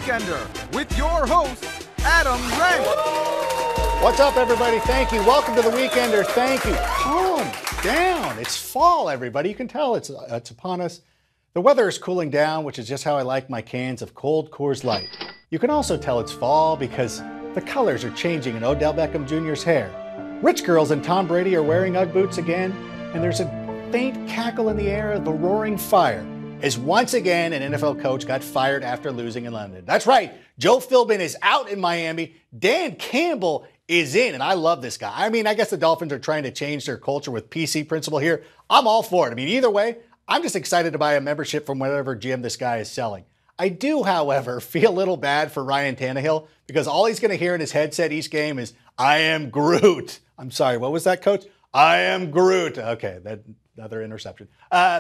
Weekender with your host, Adam Rank. What's up, everybody? Thank you. Welcome to the Weekender. Thank you. Calm down. It's fall, everybody. You can tell it's upon us. The weather is cooling down, which is just how I like my cans of cold Coors Light. You can also tell it's fall because the colors are changing in Odell Beckham Jr.'s hair. Rich girls and Tom Brady are wearing Ugg boots again, and there's a faint cackle in the air of a roaring fire as once again an NFL coach got fired after losing in London. That's right, Joe Philbin is out in Miami. Dan Campbell is in, and I love this guy. I mean, I guess the Dolphins are trying to change their culture with PC principle here. I'm all for it. I mean, either way, I'm just excited to buy a membership from whatever gym this guy is selling. I do, however, feel a little bad for Ryan Tannehill because all he's going to hear in his headset each game is, I am Groot. I'm sorry, what was that, coach? I am Groot. Okay, another interception.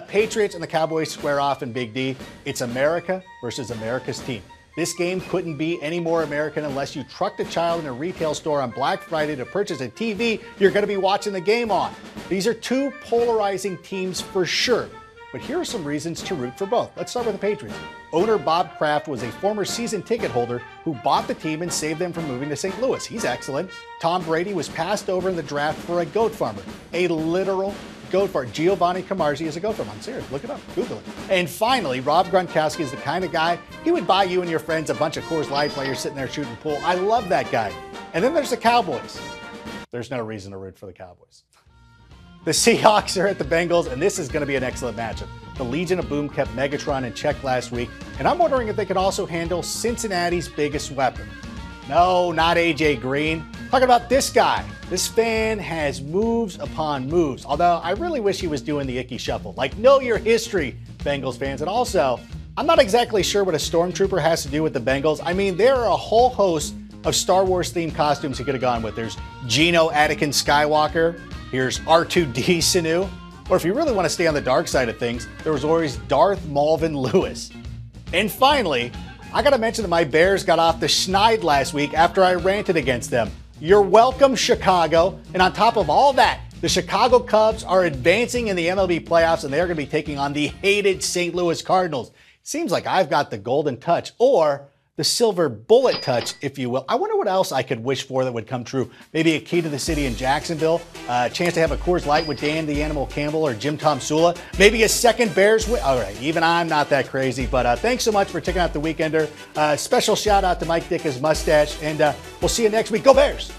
Patriots and the Cowboys square off in Big D. It's America versus America's team. This game couldn't be any more American unless you trucked a child in a retail store on Black Friday to purchase a TV you're going to be watching the game on. These are two polarizing teams for sure. But here are some reasons to root for both. Let's start with the Patriots. Owner Bob Kraft was a former season ticket holder who bought the team and saved them from moving to St. Louis. He's excellent. Tom Brady was passed over in the draft for a goat farmer, a literal goat farmer. Giovanni Camarzi is a goat farmer. I'm serious. Look it up. Google it. And finally, Rob Gronkowski is the kind of guy, he would buy you and your friends a bunch of Coors Light while you're sitting there shooting pool. I love that guy. And then there's the Cowboys. There's no reason to root for the Cowboys. The Seahawks are at the Bengals, and this is going to be an excellent matchup. The Legion of Boom kept Megatron in check last week, and I'm wondering if they could also handle Cincinnati's biggest weapon. No, not A.J. Green. Talking about this guy. This fan has moves upon moves, although I really wish he was doing the icky shuffle. Like, know your history, Bengals fans. And also, I'm not exactly sure what a stormtrooper has to do with the Bengals. I mean, there are a whole host of Star Wars-themed costumes he could have gone with. There's Geno Anakin Skywalker. Here's R2D Sanu. Or if you really want to stay on the dark side of things, there was always Darth Malvin Lewis. And finally, I got to mention that my Bears got off the schneid last week after I ranted against them. You're welcome, Chicago. And on top of all that, the Chicago Cubs are advancing in the MLB playoffs, and they're going to be taking on the hated St. Louis Cardinals. Seems like I've got the golden touch, or the silver bullet touch, if you will. I wonder what else I could wish for that would come true. Maybe a key to the city in Jacksonville, a chance to have a Coors Light with Dan the Animal Campbell or Jim Tom Sula, maybe a second Bears win. All right, even I'm not that crazy, but thanks so much for checking out the Weekender. Special shout out to Mike Dick's mustache, and we'll see you next week. Go Bears!